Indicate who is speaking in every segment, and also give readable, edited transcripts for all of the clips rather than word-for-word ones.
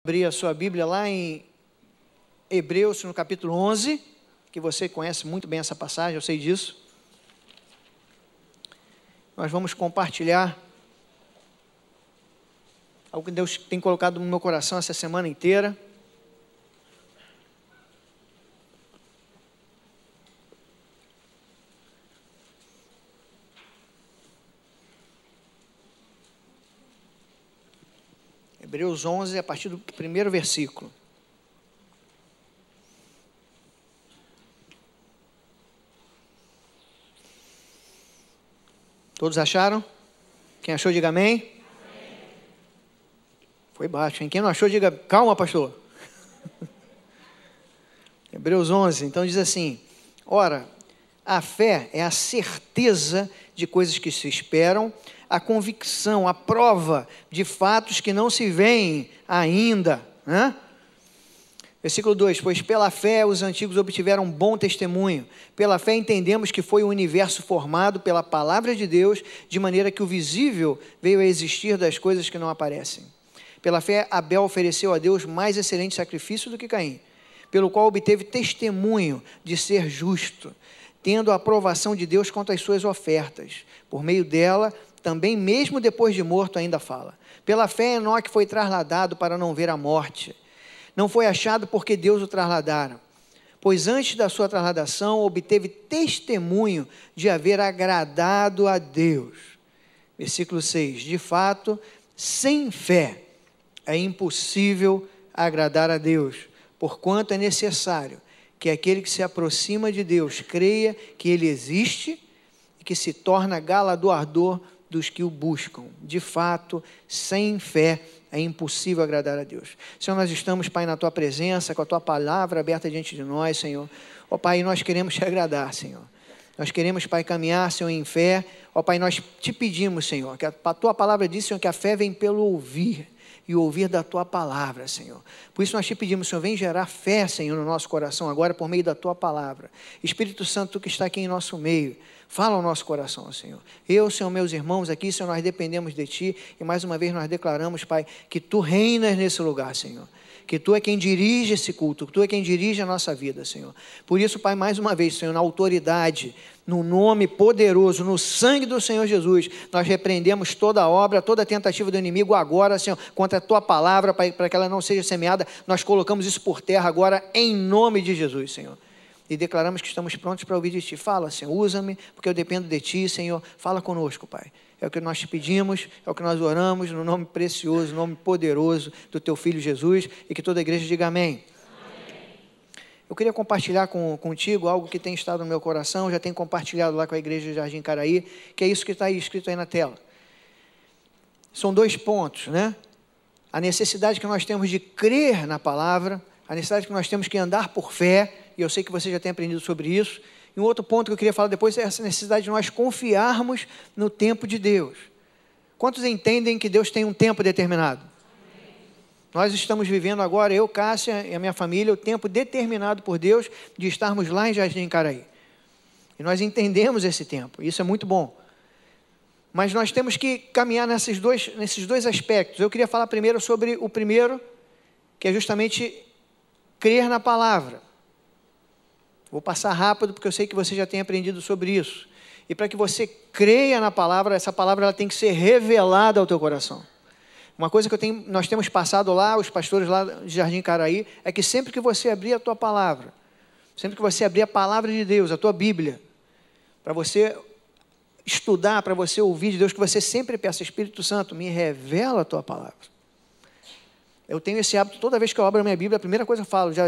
Speaker 1: Abrir a sua Bíblia lá em Hebreus, no capítulo 11, que você conhece muito bem essa passagem, eu sei disso. Nós vamos compartilhar algo que Deus tem colocado no meu coração essa semana inteira. Hebreus 11, a partir do primeiro versículo. Todos acharam? Quem achou, diga amém. Amém. Foi baixo, hein? Quem não achou, diga calma, pastor. Hebreus 11, então diz assim: ora, a fé é a certeza de coisas que se esperam, a convicção, a prova de fatos que não se veem ainda, né? Versículo 2, pois pela fé os antigos obtiveram um bom testemunho. Pela fé entendemos que foi o universo formado pela palavra de Deus, de maneira que o visível veio a existir das coisas que não aparecem. Pela fé Abel ofereceu a Deus mais excelente sacrifício do que Caim, pelo qual obteve testemunho de ser justo, tendo a aprovação de Deus quanto às suas ofertas. Por meio dela, também mesmo depois de morto ainda fala. Pela fé Enoque foi trasladado para não ver a morte. Não foi achado porque Deus o trasladara, pois antes da sua trasladação obteve testemunho de haver agradado a Deus. Versículo 6, de fato, sem fé é impossível agradar a Deus, porquanto é necessário que aquele que se aproxima de Deus creia que Ele existe e que se torna galardoador dos que o buscam. De fato, sem fé é impossível agradar a Deus. Senhor, nós estamos, Pai, na Tua presença, com a Tua palavra aberta diante de nós, Senhor. Ó Pai, nós queremos Te agradar, Senhor. Nós queremos, Pai, caminhar, Senhor, em fé. Ó Pai, nós Te pedimos, Senhor, que a Tua palavra diz, Senhor, que a fé vem pelo ouvir, e ouvir da Tua palavra, Senhor. Por isso nós Te pedimos, Senhor, vem gerar fé, Senhor, no nosso coração agora, por meio da Tua palavra. Espírito Santo, Tu que está aqui em nosso meio, fala ao nosso coração, Senhor. Eu, Senhor, meus irmãos aqui, Senhor, nós dependemos de Ti, e mais uma vez nós declaramos, Pai, que Tu reinas nesse lugar, Senhor. Que Tu é quem dirige esse culto, que Tu é quem dirige a nossa vida, Senhor. Por isso, Pai, mais uma vez, Senhor, na autoridade, no nome poderoso, no sangue do Senhor Jesus, nós repreendemos toda obra, toda tentativa do inimigo agora, Senhor, contra a Tua palavra, Pai, para que ela não seja semeada, nós colocamos isso por terra agora, em nome de Jesus, Senhor. E declaramos que estamos prontos para ouvir de Ti. Fala, Senhor, usa-me, porque eu dependo de Ti, Senhor. Fala conosco, Pai. É o que nós Te pedimos, é o que nós oramos, no nome precioso, no nome poderoso do Teu Filho Jesus, e que toda a igreja diga amém. Amém. Eu queria compartilhar contigo algo que tem estado no meu coração, já tenho compartilhado lá com a igreja de Jardim Caraí, que é isso que está aí escrito aí na tela. São 2 pontos, né? A necessidade que nós temos de crer na palavra, a necessidade que nós temos que andar por fé, e eu sei que você já tem aprendido sobre isso. E um outro ponto que eu queria falar depois é essa necessidade de nós confiarmos no tempo de Deus. Quantos entendem que Deus tem um tempo determinado? Amém. Nós estamos vivendo agora, eu, Cássia e a minha família, o tempo determinado por Deus de estarmos lá em Jardim Caraí. E nós entendemos esse tempo, isso é muito bom. Mas nós temos que caminhar nesses dois aspectos. Eu queria falar primeiro sobre o primeiro, que é justamente crer na palavra. Vou passar rápido, porque eu sei que você já tem aprendido sobre isso. E para que você creia na palavra, essa palavra ela tem que ser revelada ao teu coração. Uma coisa que nós temos passado lá, os pastores lá de Jardim Caraí, é que sempre que você abrir a tua palavra, sempre que você abrir a palavra de Deus, a tua Bíblia, para você estudar, para você ouvir de Deus, que você sempre peça, Espírito Santo, me revela a tua palavra. Eu tenho esse hábito, toda vez que eu abro a minha Bíblia, a primeira coisa que eu falo, já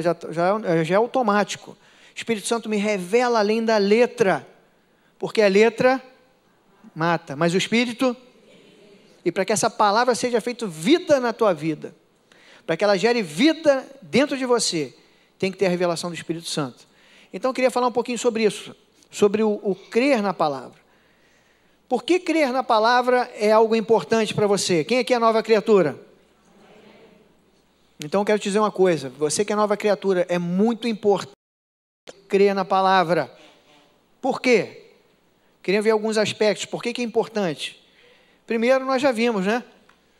Speaker 1: é automático. Espírito Santo, me revela além da letra, porque a letra mata, mas o Espírito, e para que essa palavra seja feita vida na tua vida, para que ela gere vida dentro de você, tem que ter a revelação do Espírito Santo. Então eu queria falar um pouquinho sobre isso, sobre o crer na palavra. Por que crer na palavra é algo importante para você? Quem aqui é nova criatura? Então eu quero te dizer uma coisa, você que é nova criatura, é muito importante crer na palavra. Por quê? Queria ver alguns aspectos. Por que é importante? Primeiro, nós já vimos, né?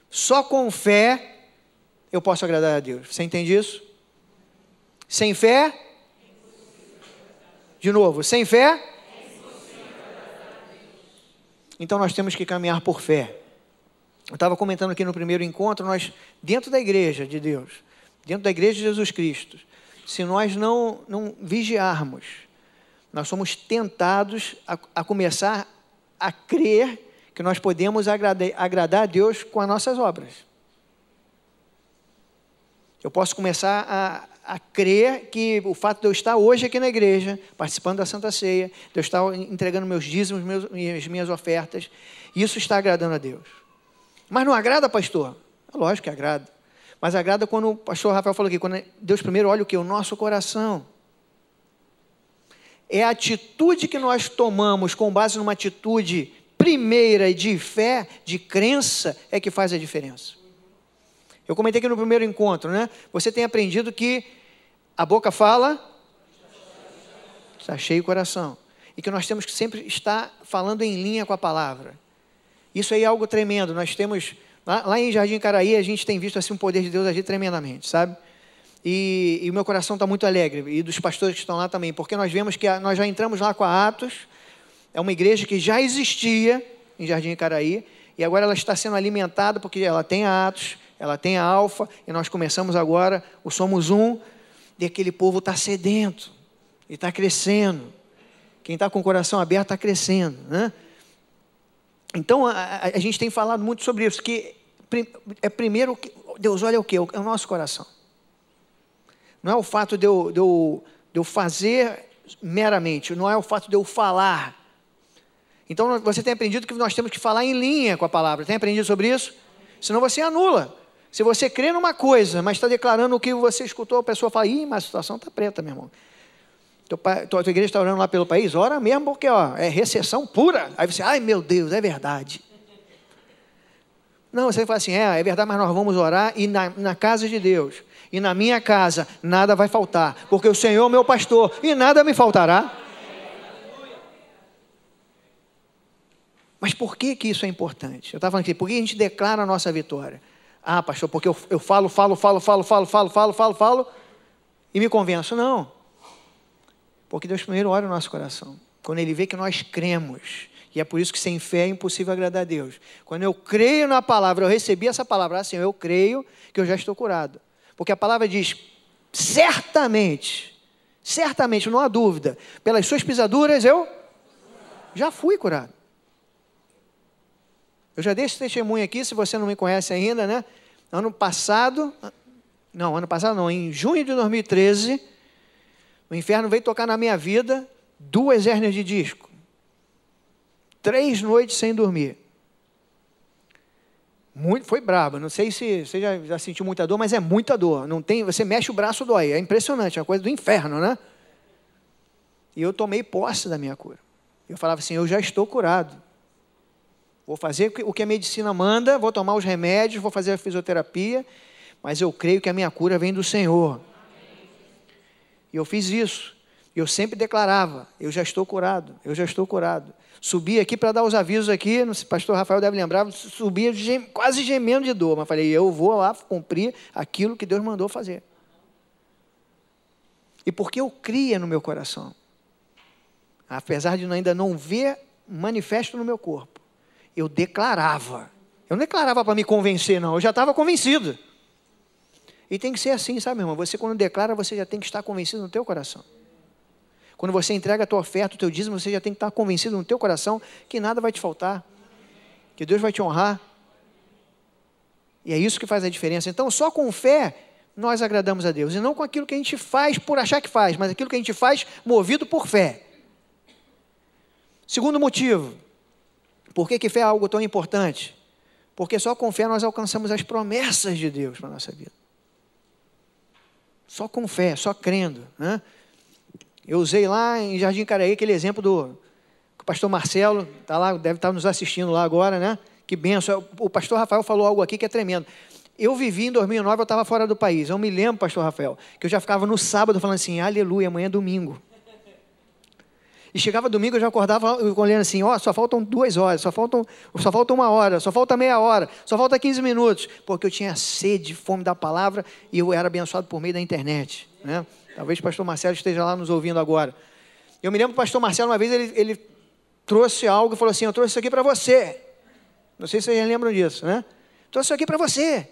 Speaker 1: Só com fé eu posso agradar a Deus. Você entende isso? Sem fé? De novo, sem fé? Então nós temos que caminhar por fé. Eu estava comentando aqui no primeiro encontro, nós, dentro da igreja de Deus, dentro da igreja de Jesus Cristo, se nós não vigiarmos, nós somos tentados a começar a crer que nós podemos agradar a Deus com as nossas obras. Eu posso começar a crer que o fato de eu estar hoje aqui na igreja, participando da Santa Ceia, de eu estar entregando meus dízimos, as minhas ofertas, isso está agradando a Deus. Mas não agrada, pastor? É lógico que agrada. Mas agrada quando o pastor Rafael falou aqui, quando Deus primeiro olha o quê? O nosso coração. É a atitude que nós tomamos com base numa atitude primeira de fé, de crença, é que faz a diferença. Eu comentei aqui no primeiro encontro, né? Você tem aprendido que a boca fala, está cheio o coração. E que nós temos que sempre estar falando em linha com a palavra. Isso aí é algo tremendo. Nós temos, lá em Jardim Caraí, a gente tem visto assim um poder de Deus agir tremendamente, sabe? E o meu coração está muito alegre, e dos pastores que estão lá também, porque nós vemos que nós já entramos lá com a Atos, é uma igreja que já existia em Jardim Caraí, e agora ela está sendo alimentada, porque ela tem a Atos, ela tem a Alfa, e nós começamos agora o Somos Um, e aquele povo está sedento, e está crescendo. Quem está com o coração aberto está crescendo, né? Então, a gente tem falado muito sobre isso, que primeiro, Deus olha o quê? É o nosso coração. Não é o fato de eu fazer meramente, não é o fato de eu falar. Então, você tem aprendido que nós temos que falar em linha com a palavra. Tem aprendido sobre isso? Senão você anula. Se você crê numa coisa, mas está declarando o que você escutou, a pessoa fala, ih, mas a situação está preta, meu irmão. Tua igreja está orando lá pelo país? Ora mesmo, porque é recessão pura. Aí você, ai meu Deus, é verdade. Não, você fala assim, é verdade, mas nós vamos orar e na casa de Deus. E na minha casa nada vai faltar, porque o Senhor é meu pastor e nada me faltará. Mas por que isso é importante? Eu estava falando aqui, por que a gente declara a nossa vitória? Ah, pastor, porque eu falo e me convenço. Não. Porque Deus primeiro olha o nosso coração. Quando Ele vê que nós cremos. E é por isso que sem fé é impossível agradar a Deus. Quando eu creio na palavra, eu recebi essa palavra, assim, eu creio que eu já estou curado. Porque a palavra diz, certamente, não há dúvida, pelas suas pisaduras eu já fui curado. Eu já dei esse testemunho aqui, se você não me conhece ainda, né? Ano passado não, em junho de 2013, o inferno veio tocar na minha vida 2 hérnias de disco. 3 noites sem dormir. Foi brabo, não sei se você já sentiu muita dor, mas é muita dor. Não tem, você mexe o braço, dói. É impressionante, é uma coisa do inferno, né? E eu tomei posse da minha cura. Eu falava assim, eu já estou curado. Vou fazer o que a medicina manda, vou tomar os remédios, vou fazer a fisioterapia, mas eu creio que a minha cura vem do Senhor. E eu fiz isso. Eu sempre declarava, eu já estou curado, eu já estou curado. Subi aqui para dar os avisos aqui, o pastor Rafael deve lembrar, subia quase gemendo de dor, mas falei, eu vou lá cumprir aquilo que Deus mandou fazer. E porque eu cria no meu coração, apesar de ainda não ver manifesto no meu corpo, eu declarava. Eu não declarava para me convencer, não, eu já estava convencido. E tem que ser assim, sabe, meu irmão? Você quando declara, você já tem que estar convencido no teu coração. Quando você entrega a tua oferta, o teu dízimo, você já tem que estar convencido no teu coração que nada vai te faltar, que Deus vai te honrar. E é isso que faz a diferença. Então, só com fé, nós agradamos a Deus. E não com aquilo que a gente faz por achar que faz, mas aquilo que a gente faz movido por fé. Segundo motivo, por que fé é algo tão importante? Porque só com fé nós alcançamos as promessas de Deus para a nossa vida. Só com fé, só crendo, né? Eu usei lá em Jardim Caraí aquele exemplo do pastor Marcelo, tá lá, deve estar nos assistindo lá agora, né? Que benção. O pastor Rafael falou algo aqui que é tremendo. Eu vivi em 2009, eu estava fora do país. Eu me lembro, pastor Rafael, que eu já ficava no sábado falando assim, aleluia, amanhã é domingo. E chegava domingo, eu já acordava olhando assim, ó, só faltam 2 horas, só falta 1 hora, só falta meia hora, só falta 15 minutos, porque eu tinha sede, fome da palavra, e eu era abençoado por meio da internet, né? Talvez o pastor Marcelo esteja lá nos ouvindo agora. Eu me lembro que o pastor Marcelo, uma vez, ele trouxe algo e falou assim, eu trouxe isso aqui para você. Não sei se vocês lembram disso, né? Trouxe isso aqui para você.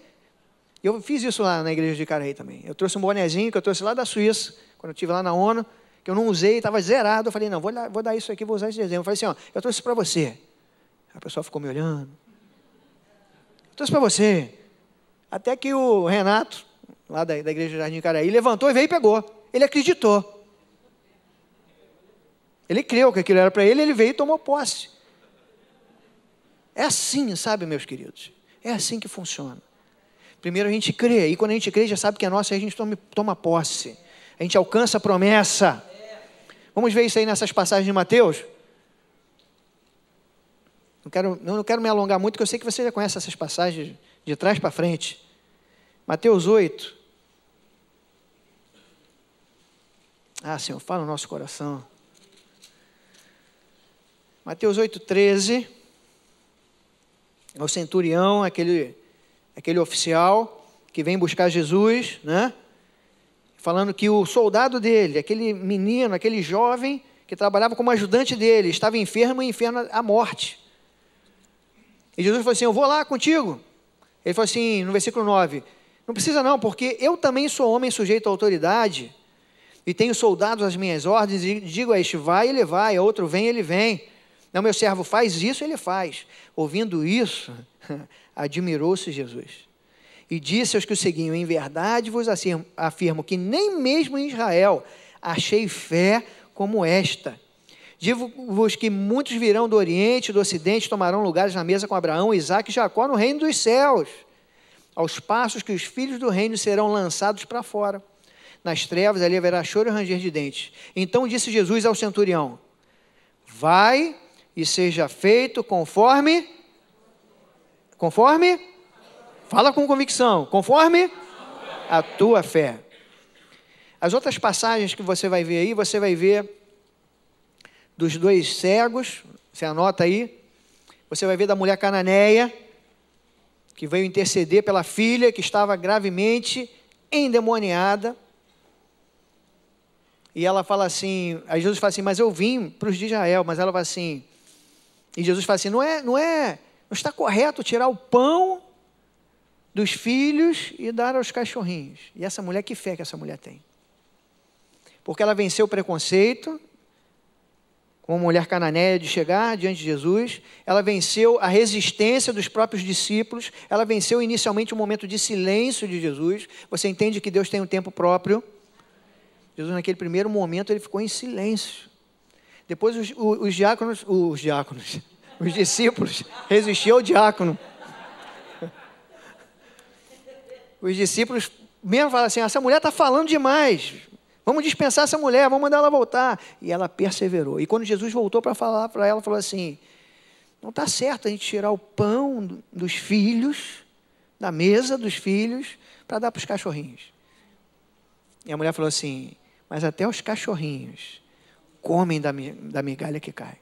Speaker 1: Eu fiz isso lá na igreja de Icaraí também. Eu trouxe um bonezinho que eu trouxe lá da Suíça, quando eu estive lá na ONU, que eu não usei, estava zerado. Eu falei, não, vou dar isso aqui, vou usar esse desenho. Eu falei assim, ó, eu trouxe para você. A pessoa ficou me olhando. Eu trouxe para você. Até que o Renato, lá da igreja de Jardim Icaraí, levantou e veio e pegou. Ele acreditou. Ele creu que aquilo era para ele, ele veio e tomou posse. É assim, sabe, meus queridos? É assim que funciona. Primeiro a gente crê, e quando a gente crê, já sabe que é nosso, aí a gente toma posse. A gente alcança a promessa. Vamos ver isso aí nessas passagens de Mateus? Não quero me alongar muito, porque eu sei que você já conhece essas passagens de trás para frente. Mateus 8. Ah, Senhor, fala no nosso coração. Mateus 8:13. É o centurião, aquele oficial que vem buscar Jesus, né? Falando que o soldado dele, aquele menino, aquele jovem que trabalhava como ajudante dele, estava enfermo e enfermo à morte. E Jesus falou assim, eu vou lá contigo. Ele falou assim, no versículo 9, não precisa não, porque eu também sou homem sujeito à autoridade, e tenho soldados às minhas ordens, e digo a este, vai, ele vai, a outro vem, ele vem. Não, meu servo faz isso, ele faz. Ouvindo isso, admirou-se Jesus. E disse aos que o seguiam, em verdade vos afirmo que nem mesmo em Israel achei fé como esta. Digo-vos que muitos virão do Oriente e do Ocidente, tomarão lugares na mesa com Abraão, Isaque e Jacó no reino dos céus. Aos passos que os filhos do reino serão lançados para fora. Nas trevas ali haverá choro e ranger de dentes. Então disse Jesus ao centurião, vai e seja feito conforme... Fala com convicção. Conforme a tua fé. As outras passagens que você vai ver aí, você vai ver dos 2 cegos, você anota aí. Você vai ver da mulher cananeia, que veio interceder pela filha, que estava gravemente endemoniada. E ela fala assim, aí Jesus fala assim, mas eu vim para os de Israel, mas ela fala assim, e Jesus fala assim, não está correto tirar o pão dos filhos e dar aos cachorrinhos. E essa mulher, que fé que essa mulher tem? Porque ela venceu o preconceito, como mulher cananeia, de chegar diante de Jesus, ela venceu a resistência dos próprios discípulos, ela venceu inicialmente um momento de silêncio de Jesus. Você entende que Deus tem um tempo próprio? Jesus, naquele primeiro momento, ele ficou em silêncio. Depois os discípulos resistiam ao diácono. Os discípulos mesmo falaram assim, essa mulher está falando demais, vamos dispensar essa mulher, vamos mandar ela voltar. E ela perseverou. E quando Jesus voltou para falar para ela, falou assim, não está certo a gente tirar o pão dos filhos, da mesa dos filhos, para dar para os cachorrinhos. E a mulher falou assim, mas até os cachorrinhos comem da migalha que cai.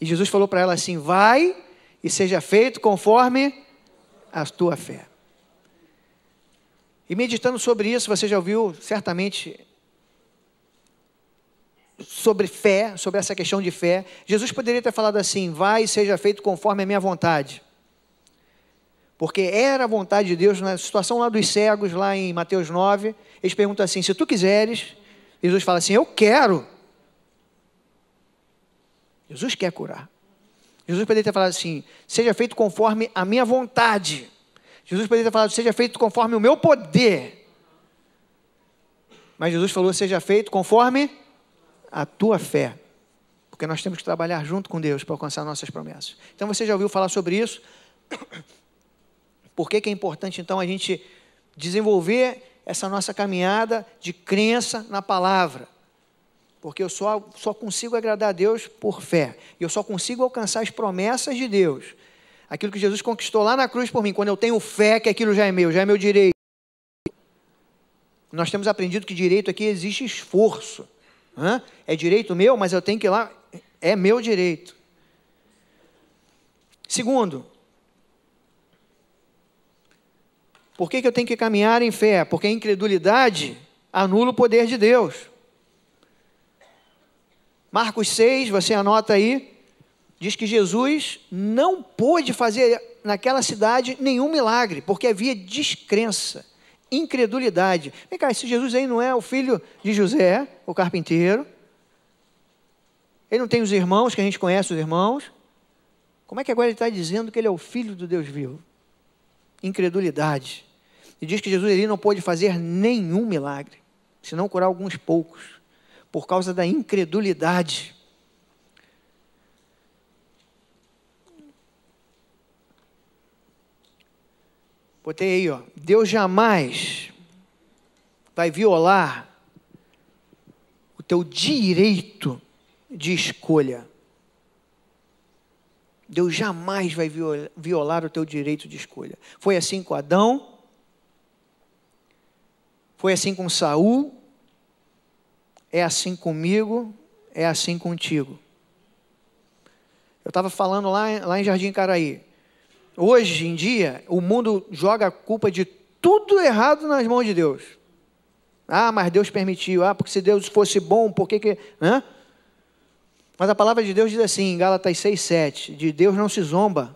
Speaker 1: E Jesus falou para ela assim, vai e seja feito conforme a tua fé. E meditando sobre isso, você já ouviu certamente sobre fé, sobre essa questão de fé. Jesus poderia ter falado assim, vai e seja feito conforme a minha vontade. Porque era a vontade de Deus, na situação lá dos cegos, lá em Mateus 9, eles perguntam assim, se tu quiseres, Jesus fala assim, eu quero. Jesus quer curar. Jesus poderia ter falado assim, seja feito conforme a minha vontade. Jesus poderia ter falado, seja feito conforme o meu poder. Mas Jesus falou, seja feito conforme a tua fé. Porque nós temos que trabalhar junto com Deus para alcançar nossas promessas. Então você já ouviu falar sobre isso? Por que é importante então a gente desenvolver essa nossa caminhada de crença na palavra? Porque eu só consigo agradar a Deus por fé. E eu só consigo alcançar as promessas de Deus. Aquilo que Jesus conquistou lá na cruz por mim, quando eu tenho fé que aquilo já é meu direito. Nós temos aprendido que direito aqui existe esforço. É direito meu, mas eu tenho que ir lá. É meu direito. Segundo, por que eu tenho que caminhar em fé? Porque a incredulidade anula o poder de Deus. Marcos 6, você anota aí, diz que Jesus não pôde fazer naquela cidade nenhum milagre, porque havia descrença, incredulidade. Vem cá, esse Jesus aí não é o filho de José, o carpinteiro? Ele não tem os irmãos, que a gente conhece os irmãos? Como é que agora ele está dizendo que ele é o filho do Deus vivo? Incredulidade. E diz que Jesus ali não pôde fazer nenhum milagre, senão curar alguns poucos, por causa da incredulidade. Botei aí, ó. Deus jamais vai violar o teu direito de escolha. Deus jamais vai violar o teu direito de escolha. Foi assim com Adão, foi assim com Saul, é assim comigo, é assim contigo. Eu estava falando lá em Jardim Caraí. Hoje em dia, o mundo joga a culpa de tudo errado nas mãos de Deus. Ah, mas Deus permitiu. Ah, porque se Deus fosse bom, por que... Mas a palavra de Deus diz assim, em Gálatas 6:7, de Deus não se zomba,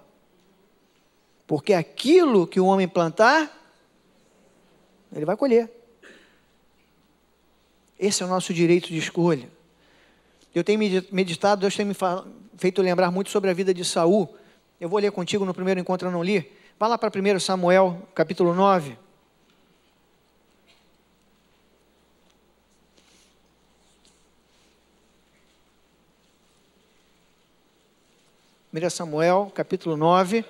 Speaker 1: porque aquilo que o homem plantar, ele vai colher. Esse é o nosso direito de escolha. Eu tenho meditado, Deus tem me feito lembrar muito sobre a vida de Saul. Eu vou ler contigo no primeiro encontro, eu não li. Vá lá para 1 Samuel, capítulo 9. Samuel, capítulo 9.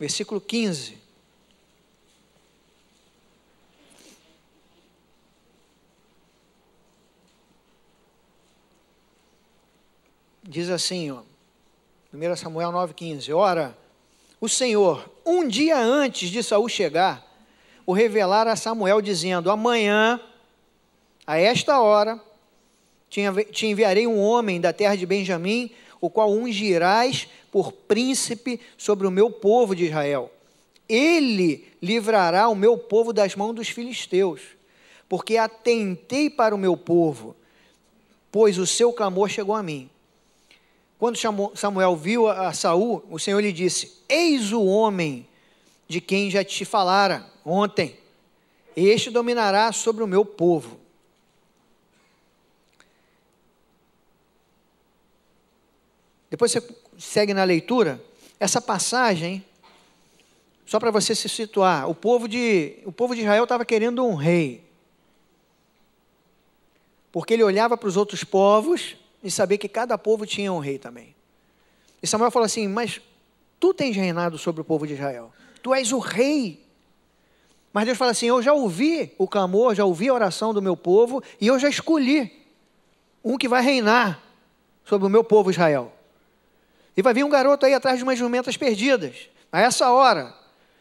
Speaker 1: Versículo 15. Diz assim, ó, 1 Samuel 9,15. Ora, o Senhor, um dia antes de Saul chegar, o revelara a Samuel, dizendo, amanhã, a esta hora, te enviarei um homem da terra de Benjamim, o qual ungirás por príncipe sobre o meu povo de Israel. Ele livrará o meu povo das mãos dos filisteus, porque atentei para o meu povo, pois o seu clamor chegou a mim. Quando Samuel viu a Saul, o Senhor lhe disse, eis o homem de quem já te falara ontem, este dominará sobre o meu povo. Depois você segue na leitura, essa passagem, só para você se situar, o povo de Israel estava querendo um rei, porque ele olhava para os outros povos e sabia que cada povo tinha um rei também. E Samuel falou assim, mas tu tens reinado sobre o povo de Israel, tu és o rei. Mas Deus fala assim, eu já ouvi o clamor, já ouvi a oração do meu povo, e eu já escolhi um que vai reinar sobre o meu povo Israel. E vai vir um garoto aí atrás de umas jumentas perdidas, a essa hora.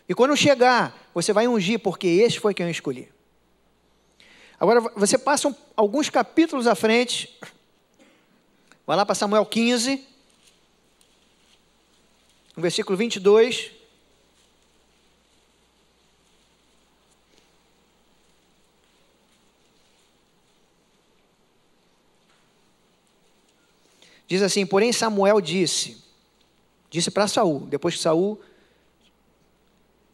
Speaker 1: E quando chegar, você vai ungir, porque esse foi quem eu escolhi. Agora, você passa alguns capítulos à frente, vai lá para Samuel 15, no versículo 22. Diz assim, porém Samuel disse para Saul, depois que Saul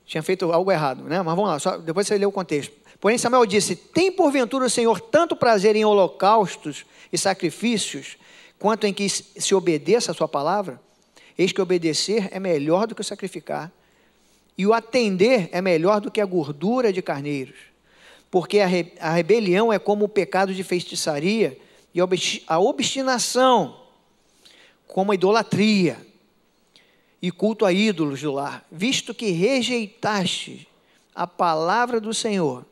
Speaker 1: tinha feito algo errado, né? Mas vamos lá, depois você lê o contexto. Porém Samuel disse, tem porventura o Senhor tanto prazer em holocaustos e sacrifícios, quanto em que se obedeça a sua palavra? Eis que obedecer é melhor do que o sacrificar, e o atender é melhor do que a gordura de carneiros, porque a rebelião é como o pecado de feitiçaria, e a obstinação como a idolatria e culto a ídolos do lar, visto que rejeitaste a palavra do Senhor,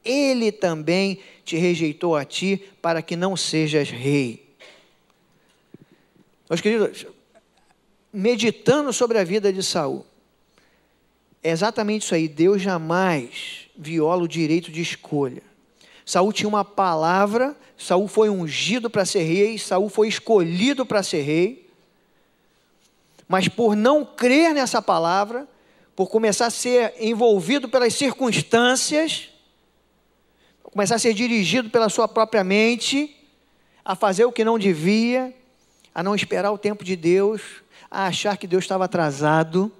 Speaker 1: Ele também te rejeitou a ti, para que não sejas rei. Meus queridos, meditando sobre a vida de Saul. É exatamente isso aí. Deus jamais viola o direito de escolha. Saul tinha uma palavra, Saul foi ungido para ser rei, Saul foi escolhido para ser rei, mas por não crer nessa palavra, por começar a ser envolvido pelas circunstâncias, começar a ser dirigido pela sua própria mente, a fazer o que não devia, a não esperar o tempo de Deus, a achar que Deus estava atrasado,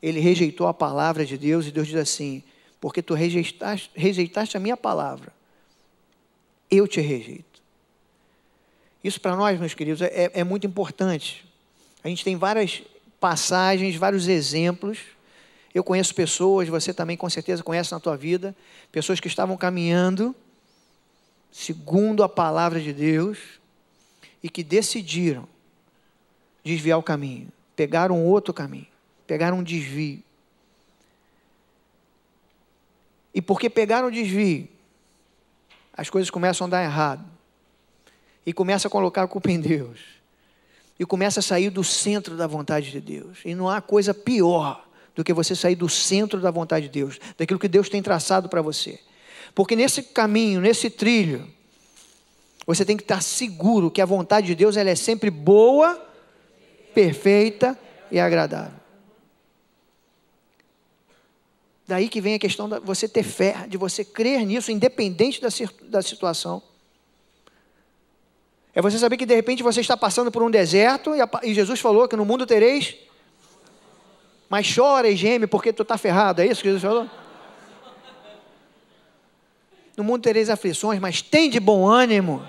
Speaker 1: ele rejeitou a palavra de Deus, e Deus diz assim: porque tu rejeitaste a minha palavra, eu te rejeito. Isso para nós, meus queridos, é muito importante. A gente tem várias passagens, vários exemplos. Eu conheço pessoas, você também com certeza conhece na tua vida, pessoas que estavam caminhando segundo a palavra de Deus e que decidiram desviar o caminho, pegaram outro caminho, pegaram um desvio. E porque pegaram o desvio, as coisas começam a dar errado. E começa a colocar a culpa em Deus. E começa a sair do centro da vontade de Deus. E não há coisa pior do que você sair do centro da vontade de Deus, daquilo que Deus tem traçado para você. Porque nesse caminho, nesse trilho, você tem que estar seguro que a vontade de Deus ela é sempre boa, perfeita e agradável. Daí que vem a questão de você ter fé, de você crer nisso, independente da situação. É você saber que de repente você está passando por um deserto, e Jesus falou que no mundo tereis, mas chora e geme porque tu está ferrado, é isso que Jesus falou? No mundo tereis aflições, mas tem de bom ânimo,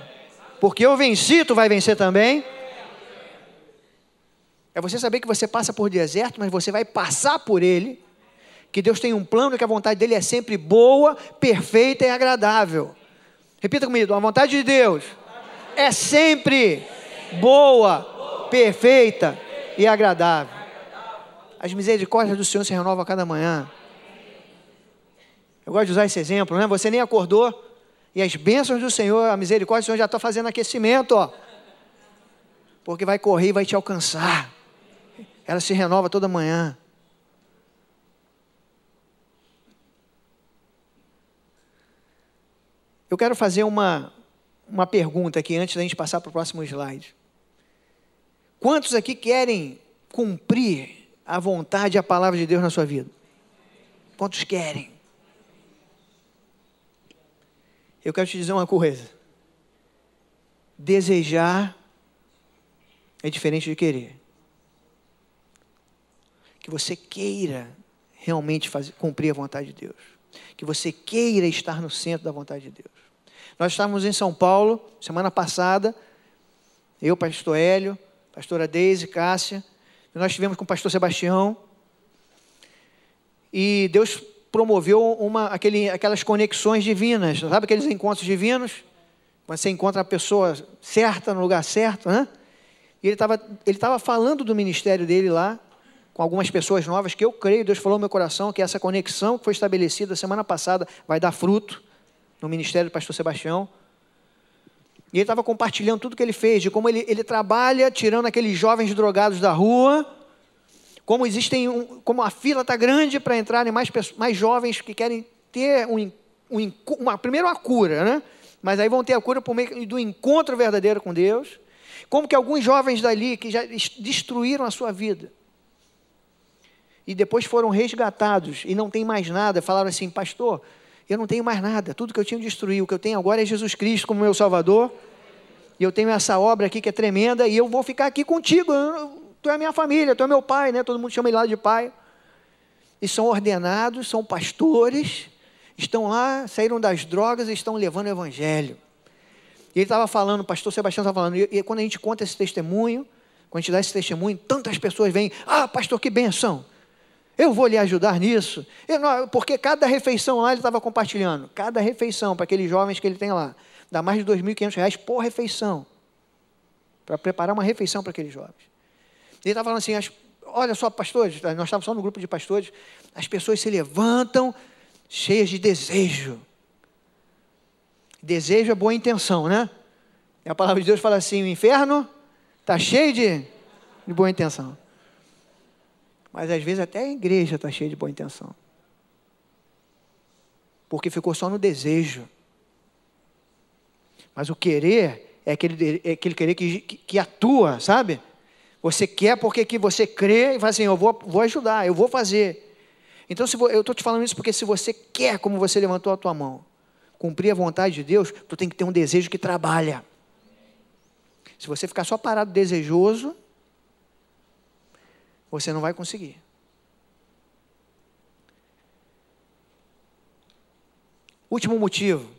Speaker 1: porque eu venci, tu vai vencer também. É você saber que você passa por deserto, mas você vai passar por ele, que Deus tem um plano, que a vontade dele é sempre boa, perfeita e agradável. Repita comigo: a vontade de Deus é sempre boa, perfeita e agradável. As misericórdias do Senhor se renovam a cada manhã. Eu gosto de usar esse exemplo, né? Você nem acordou e as bênçãos do Senhor, a misericórdia do Senhor já está fazendo aquecimento, ó. Porque vai correr e vai te alcançar. Ela se renova toda manhã. Eu quero fazer uma pergunta aqui, antes da gente passar para o próximo slide. Quantos aqui querem cumprir a vontade e a palavra de Deus na sua vida? Quantos querem? Eu quero te dizer uma coisa. Desejar é diferente de querer. Que você queira realmente cumprir a vontade de Deus. Que você queira estar no centro da vontade de Deus. Nós estávamos em São Paulo, semana passada, eu, pastor Hélio, pastora Deise, Cássia, e nós estivemos com o pastor Sebastião, e Deus promoveu aquelas conexões divinas, sabe aqueles encontros divinos? Você encontra a pessoa certa, no lugar certo, né? E ele estava falando do ministério dele lá, com algumas pessoas novas, que eu creio, Deus falou no meu coração, que essa conexão que foi estabelecida semana passada vai dar fruto no ministério do pastor Sebastião. E ele estava compartilhando tudo que ele fez, de como ele trabalha tirando aqueles jovens drogados da rua, como a fila está grande para entrarem mais jovens que querem ter primeiro uma cura, né? Mas aí vão ter a cura por meio do encontro verdadeiro com Deus. Como que alguns jovens dali que já destruíram a sua vida, e depois foram resgatados e não tem mais nada, falaram assim: pastor, eu não tenho mais nada, tudo que eu tinha destruído, o que eu tenho agora é Jesus Cristo como meu Salvador, e eu tenho essa obra aqui que é tremenda, e eu vou ficar aqui contigo, tu é a minha família, tu é meu pai, né? Todo mundo chama ele lá de pai, e são ordenados, são pastores, estão lá, saíram das drogas e estão levando o evangelho. E ele estava falando, o pastor Sebastião estava falando, e quando a gente conta esse testemunho, quando a gente dá esse testemunho, tantas pessoas vêm: ah, pastor, que benção, eu vou lhe ajudar nisso. Porque cada refeição lá ele estava compartilhando. Cada refeição para aqueles jovens que ele tem lá. Dá mais de R$2.500 por refeição. Para preparar uma refeição para aqueles jovens. Ele estava falando assim: olha só, pastores, nós estávamos só no grupo de pastores, as pessoas se levantam cheias de desejo. Desejo é boa intenção, né? E a palavra de Deus fala assim: o inferno está cheio de de boa intenção. Mas às vezes até a igreja está cheia de boa intenção. Porque ficou só no desejo. Mas o querer é aquele querer que atua, sabe? Você quer porque que você crê e fala assim, eu vou ajudar, eu vou fazer. Então, eu estou te falando isso porque se você quer, como você levantou a tua mão, cumprir a vontade de Deus, tu tem que ter um desejo que trabalha. Se você ficar só parado desejoso, você não vai conseguir. Último motivo,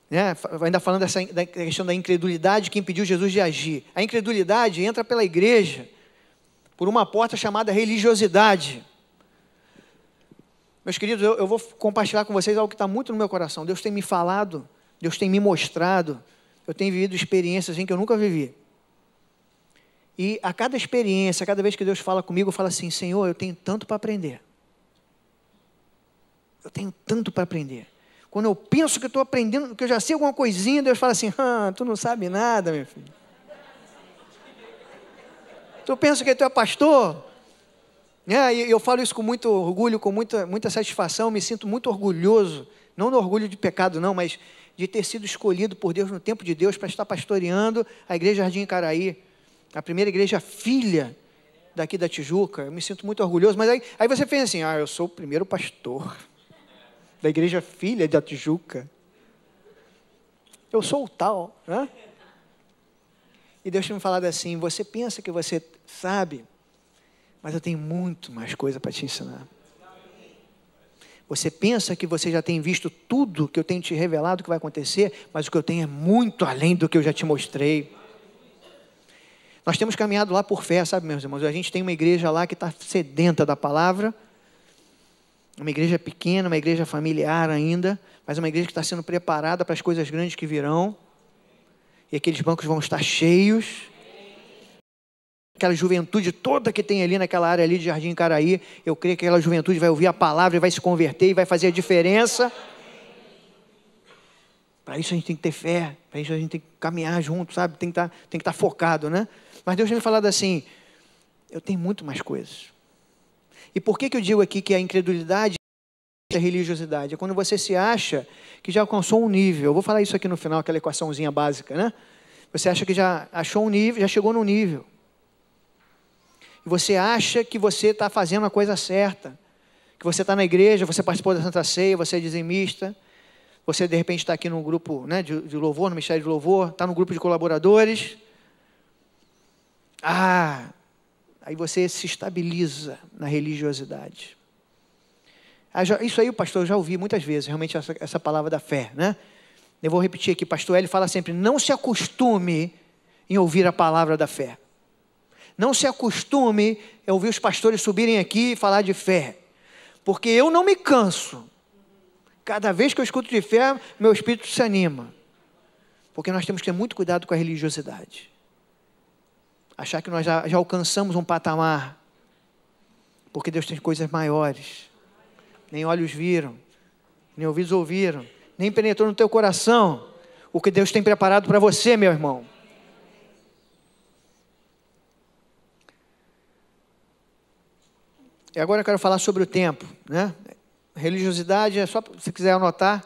Speaker 1: né? Ainda falando da questão da incredulidade que impediu Jesus de agir. A incredulidade entra pela igreja por uma porta chamada religiosidade. Meus queridos, eu vou compartilhar com vocês algo que está muito no meu coração. Deus tem me falado, Deus tem me mostrado, eu tenho vivido experiências em que eu nunca vivi. E a cada experiência, a cada vez que Deus fala comigo, eu falo assim, Senhor, eu tenho tanto para aprender. Eu tenho tanto para aprender. Quando eu penso que estou aprendendo, que eu já sei alguma coisinha, Deus fala assim, tu não sabe nada, meu filho. Tu pensa que tu é pastor? E eu falo isso com muito orgulho, com muita satisfação, me sinto muito orgulhoso, não do orgulho de pecado não, mas de ter sido escolhido por Deus no tempo de Deus para estar pastoreando a igreja Jardim Icaraí, a primeira igreja filha daqui da Tijuca. Eu me sinto muito orgulhoso, mas aí você pensa assim, eu sou o primeiro pastor da igreja filha da Tijuca. Eu sou o tal, né? E Deus tem me falado assim, você pensa que você sabe, mas eu tenho muito mais coisa para te ensinar. Você pensa que você já tem visto tudo que eu tenho te revelado que vai acontecer, mas o que eu tenho é muito além do que eu já te mostrei. Nós temos caminhado lá por fé, sabe, meus irmãos? A gente tem uma igreja lá que está sedenta da palavra, uma igreja pequena, uma igreja familiar ainda, mas uma igreja que está sendo preparada para as coisas grandes que virão, e aqueles bancos vão estar cheios. Aquela juventude toda que tem ali naquela área ali de Jardim Icaraí, eu creio que aquela juventude vai ouvir a palavra e vai se converter e vai fazer a diferença. Para isso a gente tem que ter fé, para isso a gente tem que caminhar junto, sabe? Tem que estar focado, né? Mas Deus tem me falado assim, eu tenho muito mais coisas. E por que eu digo aqui que a incredulidade é a religiosidade? É quando você se acha que já alcançou um nível. Eu vou falar isso aqui no final, aquela equaçãozinha básica, né? Você acha que já achou um nível, já chegou no nível. E você acha que você está fazendo a coisa certa. Que você está na igreja, você participou da Santa Ceia, você é dizimista. Você, de repente, está aqui no grupo, né, de louvor, no Ministério de Louvor, está no grupo de colaboradores. Aí você se estabiliza na religiosidade. Isso aí, o pastor, eu já ouvi muitas vezes, realmente, essa palavra da fé, né? Eu vou repetir aqui, pastor Hélio fala sempre, não se acostume em ouvir a palavra da fé. Não se acostume a ouvir os pastores subirem aqui e falar de fé. Porque eu não me canso. Cada vez que eu escuto de fé, meu espírito se anima. Porque nós temos que ter muito cuidado com a religiosidade. Achar que nós já alcançamos um patamar. Porque Deus tem coisas maiores. Nem olhos viram, nem ouvidos ouviram, nem penetrou no teu coração o que Deus tem preparado para você, meu irmão. E agora eu quero falar sobre o tempo, né? Religiosidade, é só se você quiser anotar,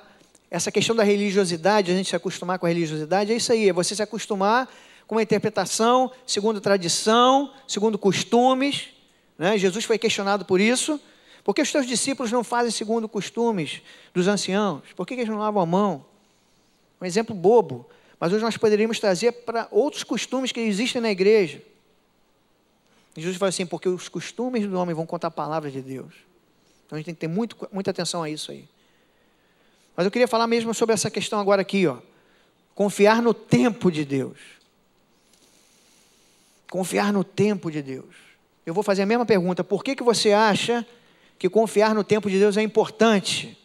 Speaker 1: essa questão da religiosidade, a gente se acostumar com a religiosidade, é isso aí, é você se acostumar com uma interpretação segundo tradição, segundo costumes, né? Jesus foi questionado por isso. Por que os teus discípulos não fazem segundo costumes dos anciãos? Por que eles não lavam a mão? Um exemplo bobo, mas hoje nós poderíamos trazer para outros costumes que existem na igreja. E Jesus fala assim, porque os costumes do homem vão contar a palavra de Deus. Então a gente tem que ter muita atenção a isso aí. Mas eu queria falar mesmo sobre essa questão agora aqui, ó. Confiar no tempo de Deus. Confiar no tempo de Deus. Eu vou fazer a mesma pergunta, por que você acha que confiar no tempo de Deus é importante?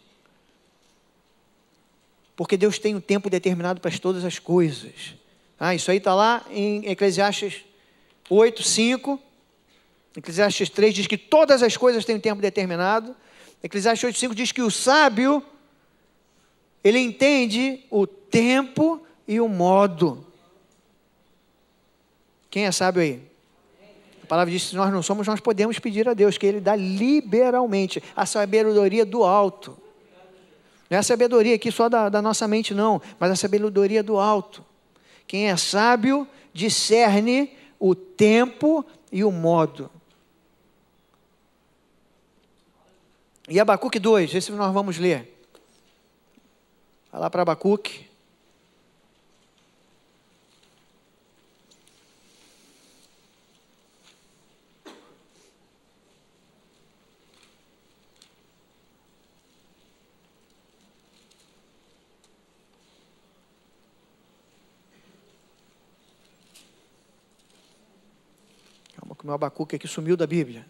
Speaker 1: Porque Deus tem um tempo determinado para todas as coisas. Isso aí está lá em Eclesiastes 8, 5. Eclesiastes 3 diz que todas as coisas têm um tempo determinado. Eclesiastes 8, 5 diz que o sábio, ele entende o tempo e o modo. Quem é sábio aí? A palavra diz que se nós não somos, nós podemos pedir a Deus, que Ele dá liberalmente a sabedoria do alto. Não é a sabedoria aqui só da nossa mente, não, mas a sabedoria do alto. Quem é sábio discerne o tempo e o modo. E Abacuque 2, esse nós vamos ler. Vai lá para Abacuque. Calma que o meu Abacuque aqui sumiu da Bíblia.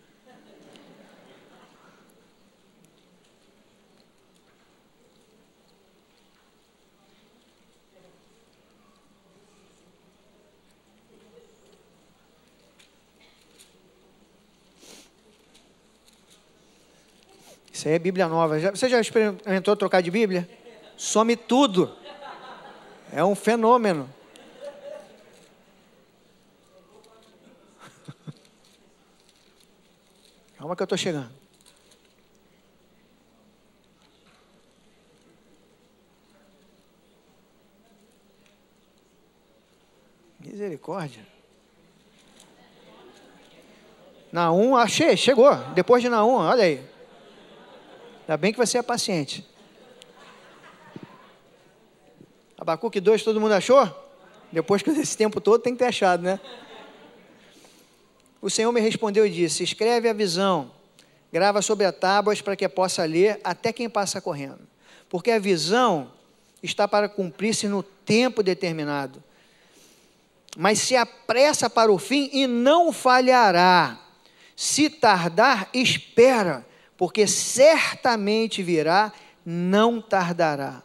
Speaker 1: Isso aí é Bíblia nova. Você já experimentou trocar de Bíblia? Some tudo. É um fenômeno. Calma que eu estou chegando. Misericórdia. Naum, achei, chegou. Depois de Naum, olha aí. Ainda bem que você é paciente. Abacuque 2, todo mundo achou? Depois que esse tempo todo tem que ter achado, né? O Senhor me respondeu e disse: escreve a visão, grava sobre a tábuas para que possa ler até quem passa correndo. Porque a visão está para cumprir-se no tempo determinado. Mas se apressa para o fim e não falhará. Se tardar, espera, porque certamente virá, não tardará.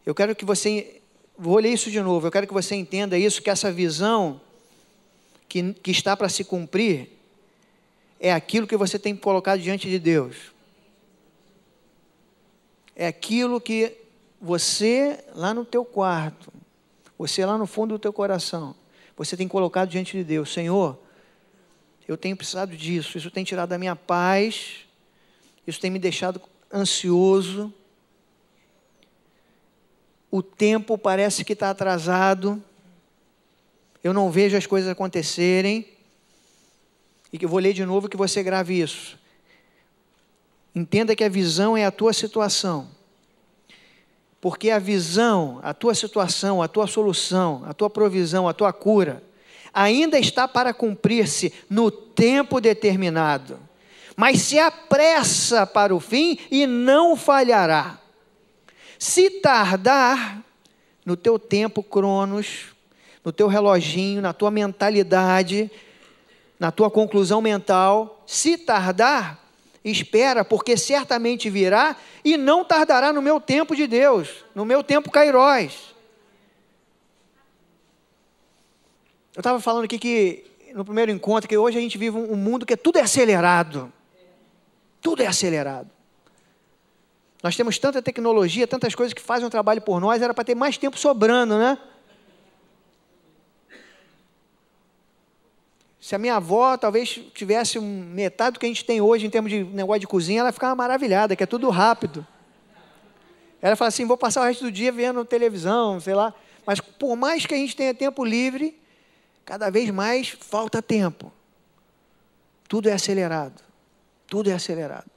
Speaker 1: Eu quero que você, vou ler isso de novo, eu quero que você entenda isso, que essa visão que está para se cumprir, é aquilo que você tem colocado diante de Deus. É aquilo que você, lá no teu quarto, você lá no fundo do teu coração, você tem colocado diante de Deus. Senhor, eu tenho precisado disso, isso tem tirado a minha paz, isso tem me deixado ansioso, o tempo parece que está atrasado, eu não vejo as coisas acontecerem, e que eu vou ler de novo que você grave isso. Entenda que a visão é a tua situação, porque a visão, a tua situação, a tua solução, a tua provisão, a tua cura, ainda está para cumprir-se no tempo determinado, mas se apressa para o fim e não falhará. Se tardar, no teu tempo, Cronos, no teu reloginho, na tua mentalidade, na tua conclusão mental, se tardar, espera, porque certamente virá e não tardará no meu tempo de Deus, no meu tempo Kairós. Eu estava falando aqui que, no primeiro encontro, que hoje a gente vive um mundo que tudo é acelerado. Tudo é acelerado. Nós temos tanta tecnologia, tantas coisas que fazem um trabalho por nós, era para ter mais tempo sobrando, né? Se a minha avó talvez tivesse metade do que a gente tem hoje em termos de negócio de cozinha, ela ficava maravilhada, que é tudo rápido. Ela fala assim, vou passar o resto do dia vendo televisão, sei lá. Mas por mais que a gente tenha tempo livre, cada vez mais falta tempo. Tudo é acelerado. Tudo é acelerado.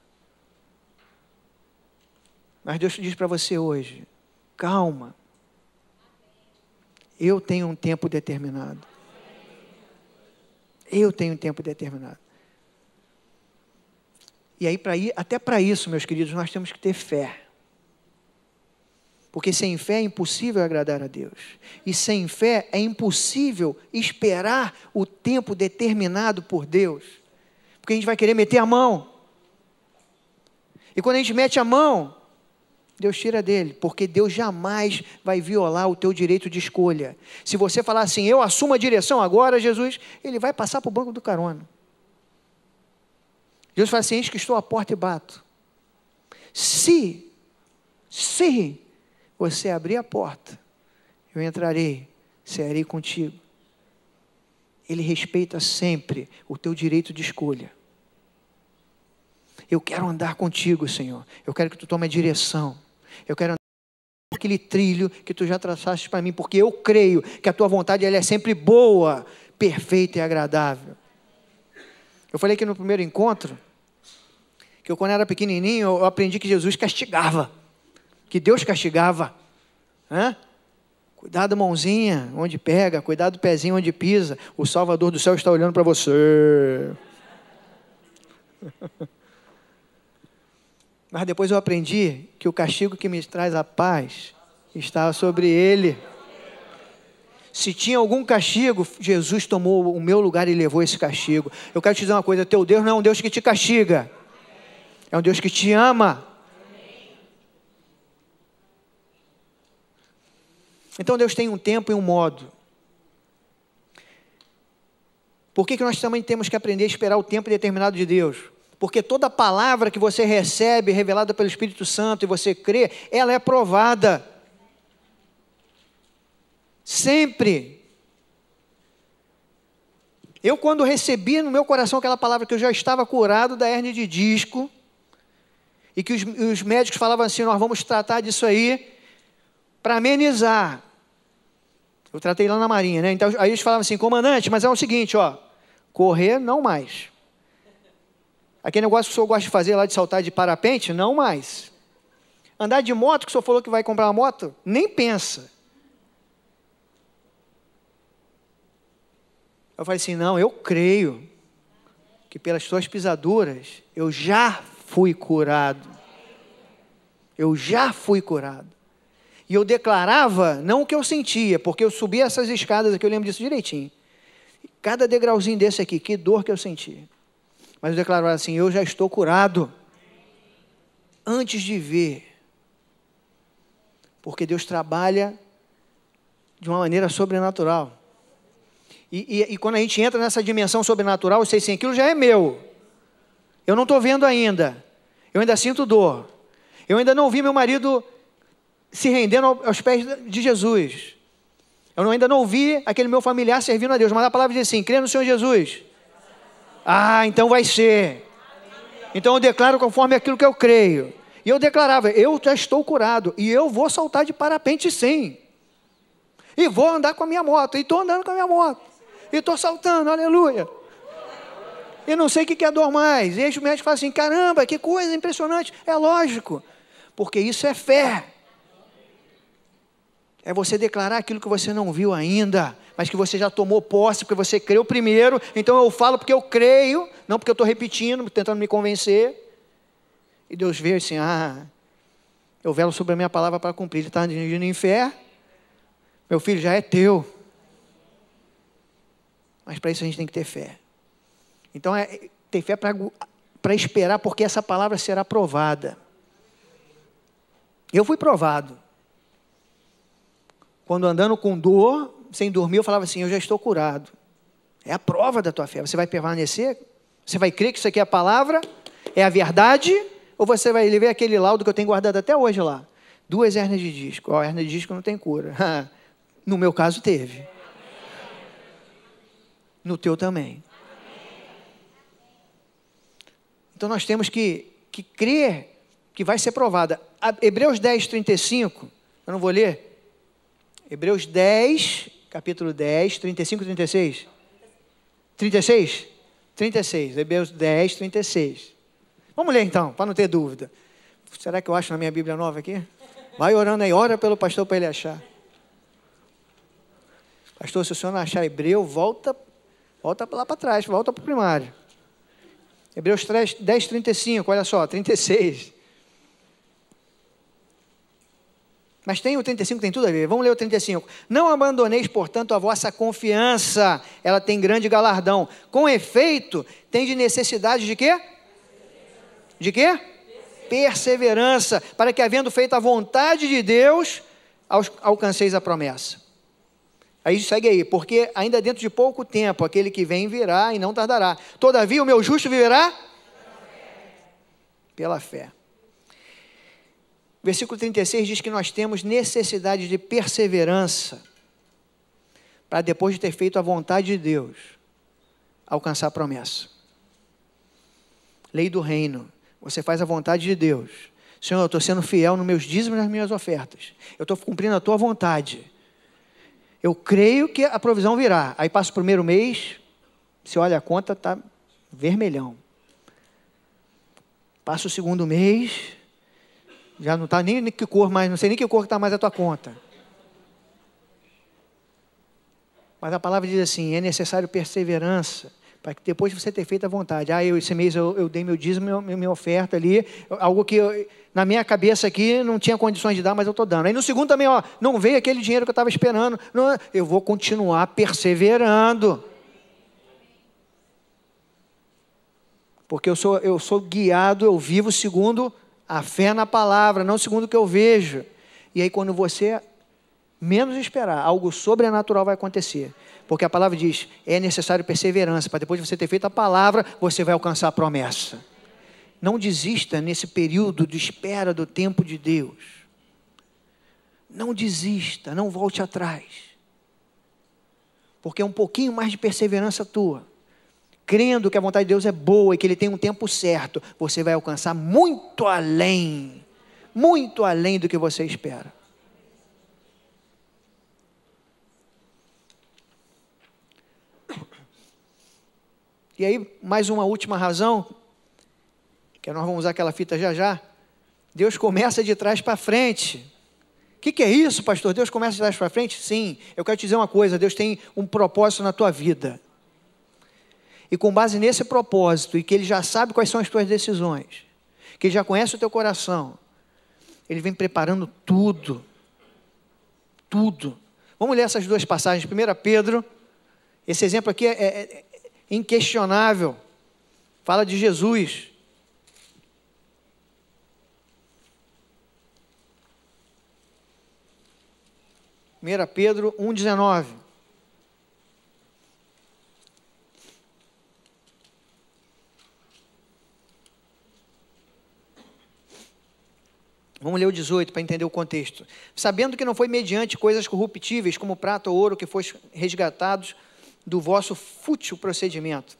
Speaker 1: Mas Deus diz para você hoje, calma. Eu tenho um tempo determinado. Eu tenho um tempo determinado. E aí, até para isso, meus queridos, nós temos que ter fé. Porque sem fé é impossível agradar a Deus. E sem fé é impossível esperar o tempo determinado por Deus. Porque a gente vai querer meter a mão. E quando a gente mete a mão, Deus tira dele. Porque Deus jamais vai violar o teu direito de escolha. Se você falar assim, eu assumo a direção agora, Jesus, ele vai passar para o banco do carona. Deus fala assim, eis que estou à porta e bato. Se você abrir a porta, eu entrarei, cearei contigo. Ele respeita sempre o teu direito de escolha. Eu quero andar contigo, Senhor. Eu quero que tu tome a direção. Eu quero andar aquele trilho que tu já traçaste para mim, porque eu creio que a tua vontade ela é sempre boa, perfeita e agradável. Eu falei que no primeiro encontro, que eu quando era pequenininho, eu aprendi que Jesus castigava, que Deus castigava. Cuidado mãozinha, onde pega, cuidado pezinho onde pisa, o Salvador do céu está olhando para você. Mas depois eu aprendi que o castigo que me traz a paz estava sobre ele. Se tinha algum castigo, Jesus tomou o meu lugar e levou esse castigo. Eu quero te dizer uma coisa, teu Deus não é um Deus que te castiga. É um Deus que te ama. Então Deus tem um tempo e um modo. Por que nós também temos que aprender a esperar o tempo determinado de Deus? Porque toda palavra que você recebe, revelada pelo Espírito Santo, e você crê, ela é provada. Sempre. Eu quando recebi no meu coração aquela palavra que eu já estava curado da hérnia de disco, e que os médicos falavam assim, nós vamos tratar disso aí, para amenizar. Eu tratei lá na Marinha, né? Então, aí eles falavam assim, comandante, mas é o seguinte, correr não mais. Aquele negócio que o senhor gosta de fazer lá de saltar de parapente, não mais. Andar de moto, que o senhor falou que vai comprar uma moto, nem pensa. Eu falei assim, não, eu creio que pelas tuas pisaduras eu já fui curado. Eu já fui curado. E eu declarava, não o que eu sentia, porque eu subia essas escadas aqui, eu lembro disso direitinho. Cada degrauzinho desse aqui, que dor que eu sentia. Mas eu declarava assim, eu já estou curado. Antes de ver. Porque Deus trabalha de uma maneira sobrenatural. E quando a gente entra nessa dimensão sobrenatural, eu sei assim, aquilo já é meu. Eu não estou vendo ainda. Eu ainda sinto dor. Eu ainda não vi meu marido se rendendo aos pés de Jesus. Eu ainda não vi aquele meu familiar servindo a Deus. Mas a palavra diz assim, crê no Senhor Jesus. Então vai ser. Então eu declaro conforme aquilo que eu creio. E eu declarava, eu já estou curado. E eu vou saltar de parapente sim. E vou andar com a minha moto. E estou andando com a minha moto. E estou saltando, aleluia. E não sei o que é dor mais. E aí o médico fala assim, caramba, que coisa impressionante. É lógico. Porque isso é fé. É você declarar aquilo que você não viu ainda, mas que você já tomou posse, porque você creu primeiro. Então eu falo porque eu creio, não porque eu estou repetindo, tentando me convencer. E Deus vê assim, eu velo sobre a minha palavra para cumprir. Ele está indo em fé, meu filho já é teu. Mas para isso a gente tem que ter fé. Então ter fé para esperar, porque essa palavra será provada. Eu fui provado. Quando andando com dor, sem dormir, eu falava assim, eu já estou curado. É a prova da tua fé. Você vai permanecer? Você vai crer que isso aqui é a palavra? É a verdade? Ou você vai ver aquele laudo que eu tenho guardado até hoje lá? 2 hérnias de disco. Hérnia de disco não tem cura. No meu caso teve. No teu também. Então nós temos que crer que vai ser provada. Hebreus 10, 35, eu não vou ler. Hebreus 10, capítulo 10, 35 e 36. 36? 36, Hebreus 10, 36. Vamos ler então, para não ter dúvida. Será que eu acho na minha Bíblia nova aqui? Vai orando aí, ora pelo pastor para ele achar. Pastor, se o senhor não achar Hebreu, volta lá para trás, volta para o primário. Hebreus 10, 35, olha só, 36. Mas tem o 35, tem tudo a ver. Vamos ler o 35. Não abandoneis, portanto, a vossa confiança. Ela tem grande galardão. Com efeito, tem de necessidade de quê? De quê? Perseverança. Para que, havendo feito a vontade de Deus, alcanceis a promessa. Aí segue aí. Porque ainda dentro de pouco tempo, aquele que vem virá e não tardará. Todavia, o meu justo viverá? Pela fé. Versículo 36 diz que nós temos necessidade de perseverança para depois de ter feito a vontade de Deus, alcançar a promessa. Lei do reino. Você faz a vontade de Deus. Senhor, eu estou sendo fiel nos meus dízimos e nas minhas ofertas. Eu estou cumprindo a tua vontade. Eu creio que a provisão virá. Aí passa o primeiro mês, você olha a conta, está vermelhão. Passa o segundo mês, já não está nem que cor mais, não sei nem que cor que está mais a tua conta. Mas a palavra diz assim, é necessário perseverança, para que depois de você ter feito a vontade. Esse mês eu dei meu dízimo, minha oferta ali, algo que na minha cabeça aqui não tinha condições de dar, mas eu estou dando. Aí no segundo também, não veio aquele dinheiro que eu estava esperando. Não, eu vou continuar perseverando. Porque eu sou guiado, eu vivo segundo a fé na palavra, não segundo o que eu vejo. E aí quando você menos esperar, algo sobrenatural vai acontecer. Porque a palavra diz, é necessário perseverança, para depois de você ter feito a palavra, você vai alcançar a promessa. Não desista nesse período de espera do tempo de Deus. Não desista, não volte atrás. Porque é um pouquinho mais de perseverança tua. Crendo que a vontade de Deus é boa e que Ele tem um tempo certo, você vai alcançar muito além do que você espera. E aí, mais uma última razão, que nós vamos usar aquela fita já já, Deus começa de trás para frente. O que é isso, pastor? Deus começa de trás para frente? Sim, eu quero te dizer uma coisa, Deus tem um propósito na tua vida. E com base nesse propósito, e que Ele já sabe quais são as tuas decisões, que Ele já conhece o teu coração, Ele vem preparando tudo. Tudo. Vamos ler essas duas passagens. 1 Pedro, esse exemplo aqui é inquestionável. Fala de Jesus. 1 Pedro 1,19. Vamos ler o 18 para entender o contexto. Sabendo que não foi mediante coisas corruptíveis, como prata ou ouro, que foste resgatados do vosso fútil procedimento,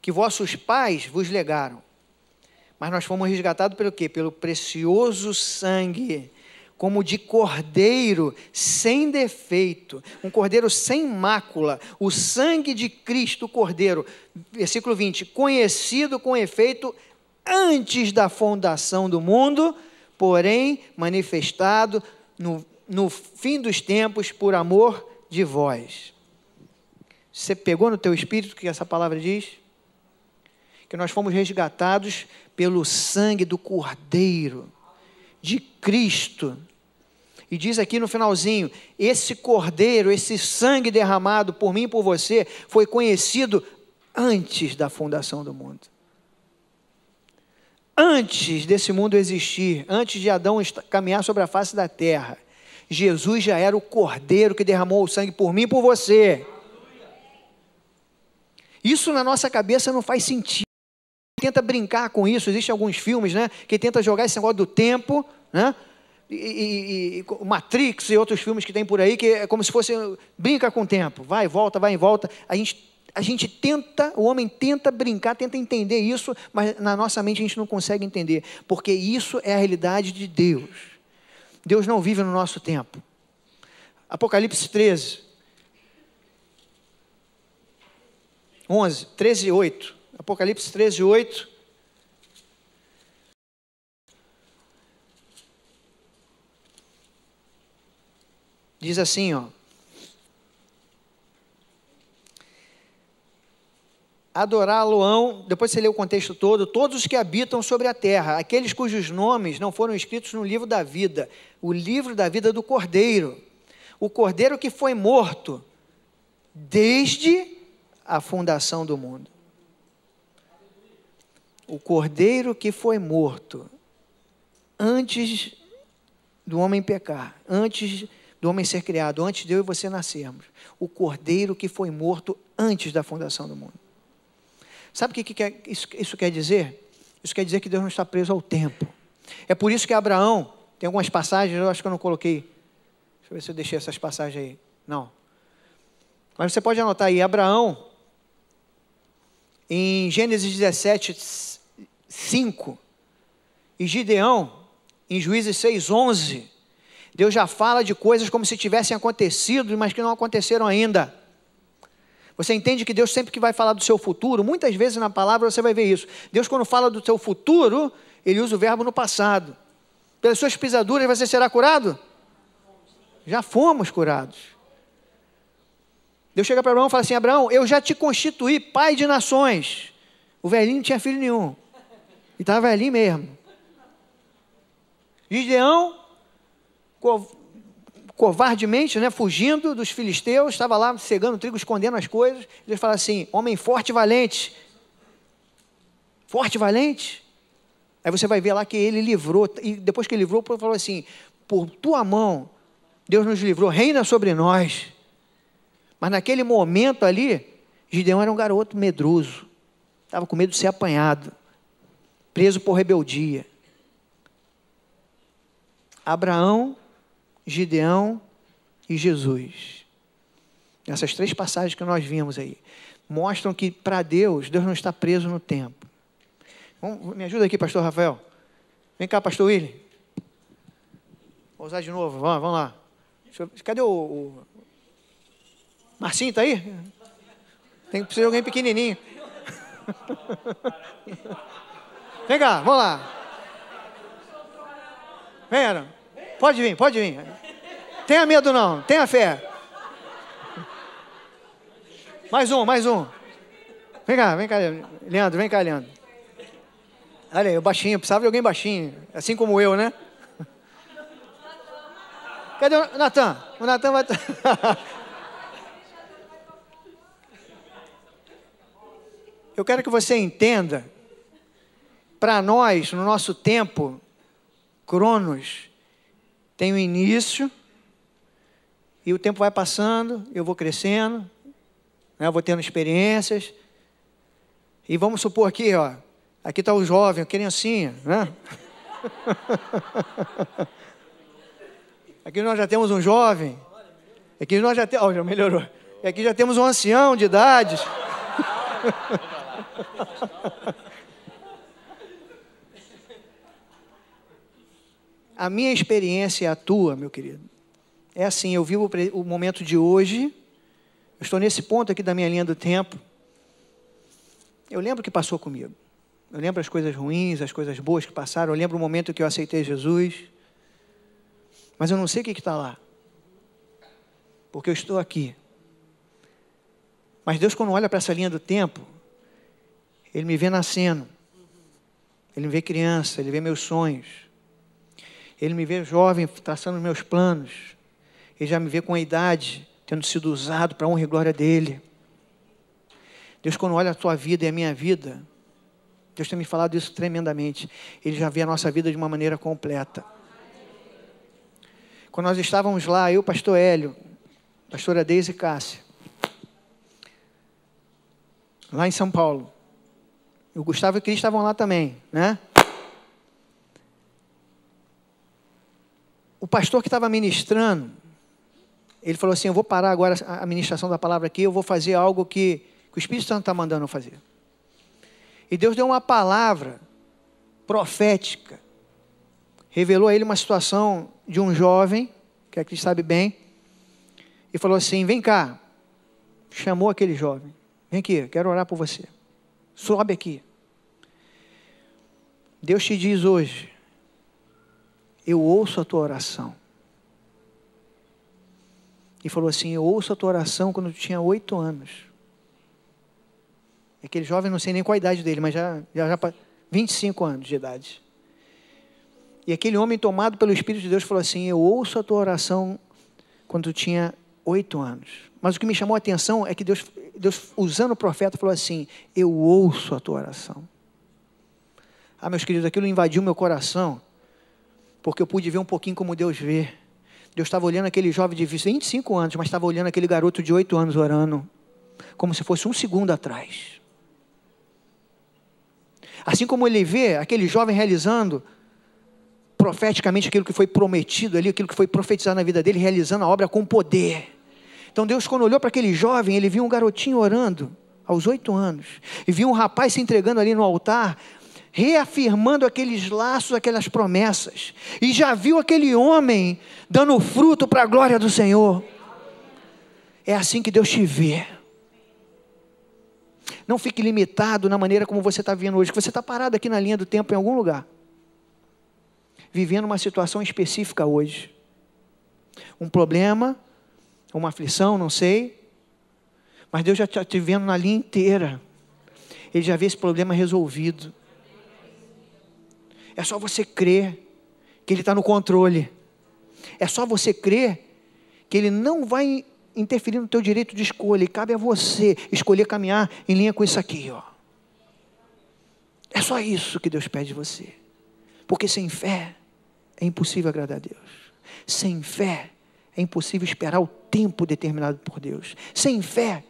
Speaker 1: que vossos pais vos legaram. Mas nós fomos resgatados pelo quê? Pelo precioso sangue, como de cordeiro sem defeito, um cordeiro sem mácula, o sangue de Cristo, o cordeiro. Versículo 20, conhecido com efeito antes da fundação do mundo, porém manifestado no fim dos tempos por amor de vós. Você pegou no teu espírito o que essa palavra diz? Que nós fomos resgatados pelo sangue do Cordeiro, de Cristo. E diz aqui no finalzinho, esse Cordeiro, esse sangue derramado por mim e por você, foi conhecido antes da fundação do mundo. Antes desse mundo existir, antes de Adão caminhar sobre a face da terra, Jesus já era o Cordeiro que derramou o sangue por mim e por você. Isso na nossa cabeça não faz sentido. Tenta brincar com isso, existem alguns filmes, né, que tenta jogar esse negócio do tempo, né, e Matrix e outros filmes que tem por aí, que é como se fosse, brinca com o tempo, vai e volta, a gente tenta, o homem tenta brincar, tenta entender isso, mas na nossa mente a gente não consegue entender, porque isso é a realidade de Deus. Deus não vive no nosso tempo. Apocalipse 13:8. Apocalipse 13:8. Diz assim, adorá-lo-ão, depois você lê o contexto todo, todos os que habitam sobre a terra, aqueles cujos nomes não foram escritos no livro da vida, o livro da vida do Cordeiro, o Cordeiro que foi morto desde a fundação do mundo. O Cordeiro que foi morto antes do homem pecar, antes do homem ser criado, antes de eu e você nascermos. O Cordeiro que foi morto antes da fundação do mundo. Sabe o que isso quer dizer? Isso quer dizer que Deus não está preso ao tempo. É por isso que Abraão, tem algumas passagens, eu acho que eu não coloquei. Deixa eu ver se eu deixei essas passagens aí. Não. Mas você pode anotar aí, Abraão, em Gênesis 17, 5, e Gideão, em Juízes 6, 11, Deus já fala de coisas como se tivessem acontecido, mas que não aconteceram ainda. Você entende que Deus sempre que vai falar do seu futuro, muitas vezes na palavra você vai ver isso. Deus, quando fala do seu futuro, Ele usa o verbo no passado. Pelas suas pisaduras você será curado? Já fomos curados. Deus chega para Abraão e fala assim: Abraão, eu já te constituí pai de nações. O velhinho não tinha filho nenhum. E estava velhinho mesmo. Gideão, covardemente, né, fugindo dos filisteus, estava lá cegando trigo, escondendo as coisas. Deus fala assim: homem forte e valente. Forte e valente. Aí você vai ver lá que ele livrou. E depois que ele livrou, ele falou assim: por tua mão, Deus nos livrou, reina sobre nós. Mas naquele momento ali, Gideão era um garoto medroso. Estava com medo de ser apanhado. Preso por rebeldia. Abraão, Gideão e Jesus. Essas três passagens que nós vimos aí mostram que para Deus, Deus não está preso no tempo. Me ajuda aqui, pastor Rafael. Vem cá, pastor William. Vou usar de novo, vamos lá. Cadê o Marcinho, está aí? Tem que precisar de alguém pequenininho. Vem cá, vamos lá. Vem, Aaron. Pode vir, pode vir. Tenha medo não, tenha fé. Mais um. Vem cá, Leandro, vem cá, Leandro. Olha aí, o baixinho, precisava de alguém baixinho, assim como eu, né? Cadê o Natan? O Natan vai... Eu quero que você entenda, para nós, no nosso tempo, Cronos, tem um início, e o tempo vai passando, eu vou crescendo, né, eu vou tendo experiências, e vamos supor aqui, ó, aqui está o jovem, a criancinha, né? Aqui nós já temos um jovem, aqui nós já temos, já melhorou, aqui já temos um ancião de idade. A minha experiência é a tua, meu querido. É assim, eu vivo o momento de hoje, eu estou nesse ponto aqui da minha linha do tempo. Eu lembro o que passou comigo. Eu lembro as coisas ruins, as coisas boas que passaram. Eu lembro o momento que eu aceitei Jesus. Mas eu não sei o que está lá. Porque eu estou aqui. Mas Deus, quando olha para essa linha do tempo, Ele me vê nascendo. Ele me vê criança, Ele vê meus sonhos. Ele me vê jovem, traçando meus planos. Ele já me vê com a idade, tendo sido usado para a honra e glória dEle. Deus, quando olha a tua vida e a minha vida, Deus tem me falado isso tremendamente. Ele já vê a nossa vida de uma maneira completa. Quando nós estávamos lá, eu, pastor Hélio, pastora Deise e Cássia, lá em São Paulo. E o Gustavo e o Cris estavam lá também, né? O pastor que estava ministrando, ele falou assim: eu vou parar agora a ministração da palavra aqui, eu vou fazer algo que o Espírito Santo está mandando eu fazer. E Deus deu uma palavra profética, revelou a ele uma situação de um jovem, que a Cris sabe bem, e falou assim: vem cá, chamou aquele jovem, vem aqui, quero orar por você, sobe aqui. Deus te diz hoje: eu ouço a tua oração. E falou assim: eu ouço a tua oração quando tu tinha 8 anos. Aquele jovem, não sei nem qual a idade dele, mas já 25 anos de idade. E aquele homem, tomado pelo Espírito de Deus, falou assim: eu ouço a tua oração quando tu tinha 8 anos. Mas o que me chamou a atenção é que Deus, usando o profeta, falou assim: eu ouço a tua oração. Ah, meus queridos, aquilo invadiu meu coração, porque eu pude ver um pouquinho como Deus vê. Deus estava olhando aquele jovem de 25 anos, mas estava olhando aquele garoto de 8 anos orando, como se fosse um segundo atrás. Assim como ele vê aquele jovem realizando profeticamente aquilo que foi prometido ali, aquilo que foi profetizado na vida dele, realizando a obra com poder. Então Deus, quando olhou para aquele jovem, ele viu um garotinho orando, aos 8 anos, e viu um rapaz se entregando ali no altar, reafirmando aqueles laços, aquelas promessas, e já viu aquele homem dando fruto para a glória do Senhor. É assim que Deus te vê. Não fique limitado na maneira como você está vivendo hoje, que você está parado aqui na linha do tempo em algum lugar, vivendo uma situação específica hoje, um problema, uma aflição, não sei, mas Deus já está te vendo na linha inteira. Ele já vê esse problema resolvido. É só você crer que Ele está no controle. É só você crer que Ele não vai interferir no teu direito de escolha. E cabe a você escolher caminhar em linha com isso aqui, ó. É só isso que Deus pede de você. Porque sem fé é impossível agradar a Deus. Sem fé é impossível esperar o tempo determinado por Deus. Sem fé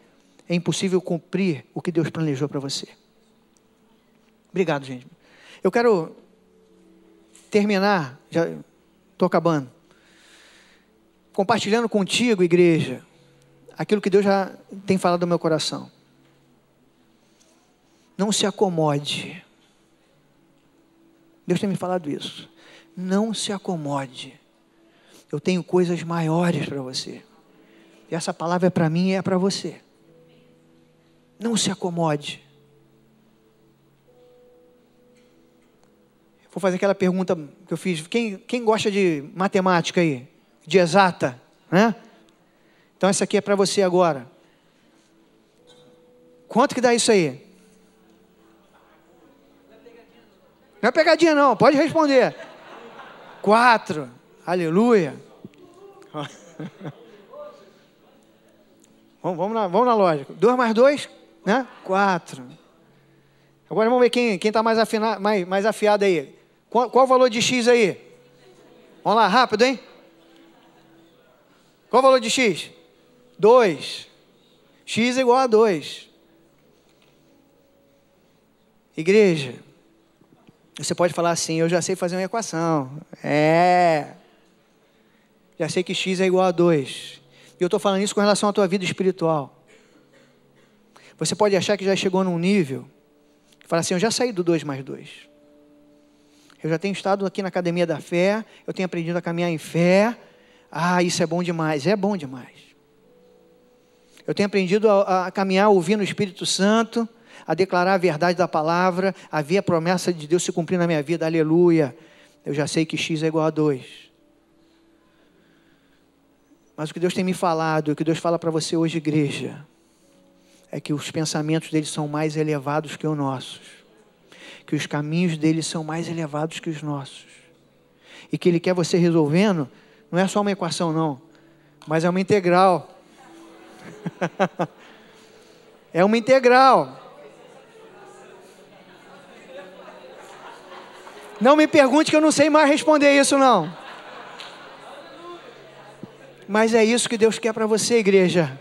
Speaker 1: é impossível cumprir o que Deus planejou para você. Obrigado, gente. Eu quero terminar, já estou acabando, compartilhando contigo, igreja, aquilo que Deus já tem falado no meu coração. Não se acomode. Deus tem me falado isso. Não se acomode. Eu tenho coisas maiores para você. E essa palavra é para mim e é para você. Não se acomode. Vou fazer aquela pergunta que eu fiz. Quem gosta de matemática aí? De exata, né? Então essa aqui é para você agora. Quanto que dá isso aí? Não é pegadinha não, pode responder. 4, aleluia. Vamos na lógica. 2 mais 2, né? 4. Agora vamos ver quem está mais afiado aí. Qual o valor de X aí? Vamos lá, rápido, hein? Qual o valor de X? 2. X é igual a 2. Igreja, você pode falar assim, eu já sei fazer uma equação. Já sei que X é igual a 2. E eu estou falando isso com relação à tua vida espiritual. Você pode achar que já chegou num nível, que fala assim, eu já saí do 2 mais 2. Eu já tenho estado aqui na academia da fé, eu tenho aprendido a caminhar em fé. Isso é bom demais. É bom demais. Eu tenho aprendido a caminhar ouvindo o Espírito Santo, a declarar a verdade da palavra, a ver a promessa de Deus se cumprir na minha vida. Aleluia. Eu já sei que X é igual a 2. Mas o que Deus tem me falado, o que Deus fala para você hoje, igreja, é que os pensamentos dele são mais elevados que os nossos. Que os caminhos dele são mais elevados que os nossos. E que ele quer você resolvendo, não é só uma equação não, mas é uma integral. É uma integral. Não me pergunte que eu não sei mais responder isso não. Mas é isso que Deus quer para você, igreja.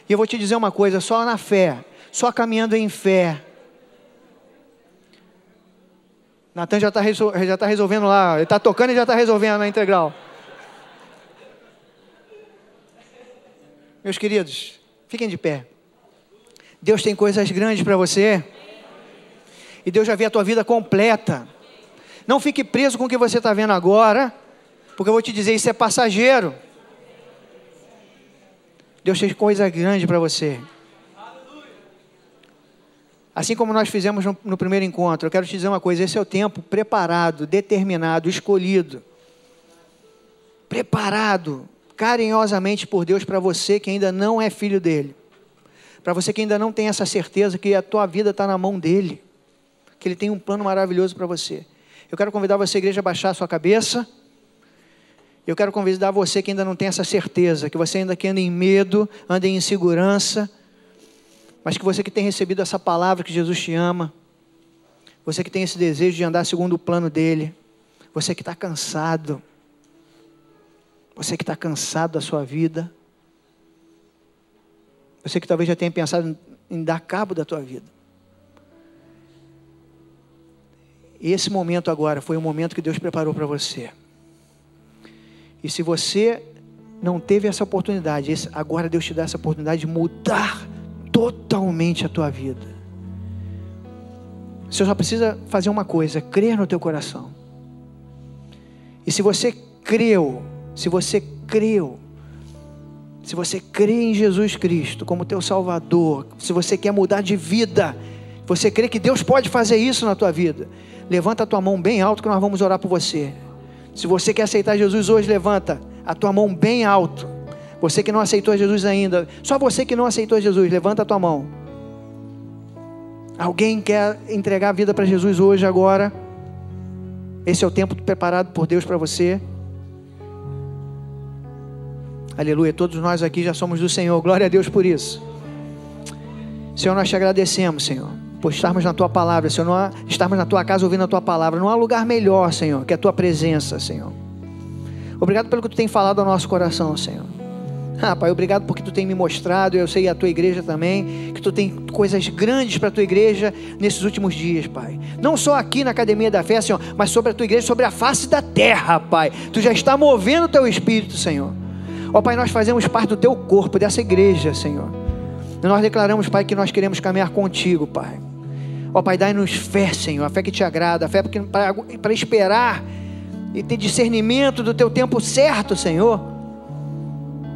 Speaker 1: E eu vou te dizer uma coisa, só na fé, só caminhando em fé. Natan já está resolvendo lá, ele está tocando e já está resolvendo a integral. Meus queridos, fiquem de pé. Deus tem coisas grandes para você. E Deus já vê a tua vida completa. Não fique preso com o que você está vendo agora, porque eu vou te dizer, isso é passageiro. Deus tem coisa grande para você. Assim como nós fizemos no primeiro encontro, eu quero te dizer uma coisa, esse é o tempo preparado, determinado, escolhido. Preparado carinhosamente por Deus para você que ainda não é filho dele. Para você que ainda não tem essa certeza que a tua vida está na mão dele. Que ele tem um plano maravilhoso para você. Eu quero convidar você, igreja, a baixar a sua cabeça. Eu quero convidar você que ainda não tem essa certeza, que você ainda que anda em medo, anda em insegurança, mas que você que tem recebido essa palavra que Jesus te ama, você que tem esse desejo de andar segundo o plano dele, você que está cansado, você que está cansado da sua vida, você que talvez já tenha pensado em dar cabo da tua vida. Esse momento agora foi o momento que Deus preparou para você. E se você não teve essa oportunidade, agora Deus te dá essa oportunidade de mudar totalmente a tua vida. Você só precisa fazer uma coisa: crer no teu coração. E se você creu, se você crê em Jesus Cristo como teu Salvador, se você quer mudar de vida, você crê que Deus pode fazer isso na tua vida, levanta a tua mão bem alto que nós vamos orar por você. Se você quer aceitar Jesus hoje, levanta a tua mão bem alto. Você que não aceitou Jesus ainda, só você que não aceitou Jesus, levanta a tua mão. Alguém quer entregar a vida para Jesus hoje, agora? Esse é o tempo preparado por Deus para você. Aleluia, todos nós aqui já somos do Senhor, glória a Deus por isso. Senhor, nós te agradecemos, Senhor, por estarmos na tua palavra, Senhor, estarmos na tua casa ouvindo a tua palavra. Não há lugar melhor, Senhor, que a tua presença, Senhor. Obrigado pelo que tu tem falado ao nosso coração, Senhor. Pai, obrigado porque tu tem me mostrado, eu sei a tua igreja também, que tu tem coisas grandes para a tua igreja nesses últimos dias, Pai. Não só aqui na Academia da Fé, Senhor, mas sobre a tua igreja, sobre a face da terra, Pai. Tu já está movendo o teu espírito, Senhor. Ó Pai, nós fazemos parte do teu corpo, dessa igreja, Senhor. E nós declaramos, Pai, que nós queremos caminhar contigo, Pai. Ó Pai, dai-nos fé, Senhor, a fé que te agrada, a fé para esperar e ter discernimento do teu tempo certo, Senhor.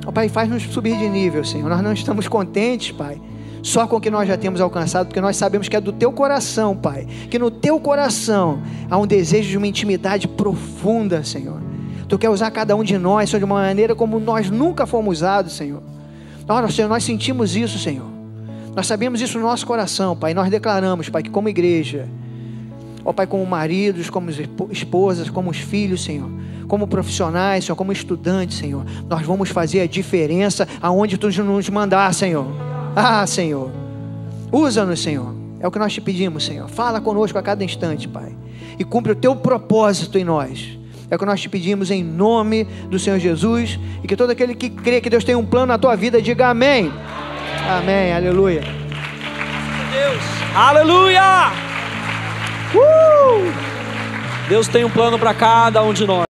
Speaker 1: Ó Pai, faz-nos subir de nível, Senhor. Nós não estamos contentes, Pai, só com o que nós já temos alcançado, porque nós sabemos que é do teu coração, Pai, que no teu coração há um desejo de uma intimidade profunda, Senhor. Tu quer usar cada um de nós, Senhor, de uma maneira como nós nunca fomos usados, Senhor. Senhor, nós sentimos isso, Senhor. Nós sabemos isso no nosso coração, Pai. Nós declaramos, Pai, que como igreja, ó Pai, como maridos, como esposas, como os filhos, Senhor, como profissionais, Senhor, como estudantes, Senhor, nós vamos fazer a diferença aonde Tu nos mandar, Senhor. Senhor, usa-nos, Senhor. É o que nós te pedimos, Senhor. Fala conosco a cada instante, Pai, e cumpre o Teu propósito em nós. É o que nós te pedimos em nome do Senhor Jesus, e que todo aquele que crê que Deus tem um plano na tua vida, diga amém. Amém, aleluia.
Speaker 2: Deus, aleluia. Deus tem um plano para cada um de nós.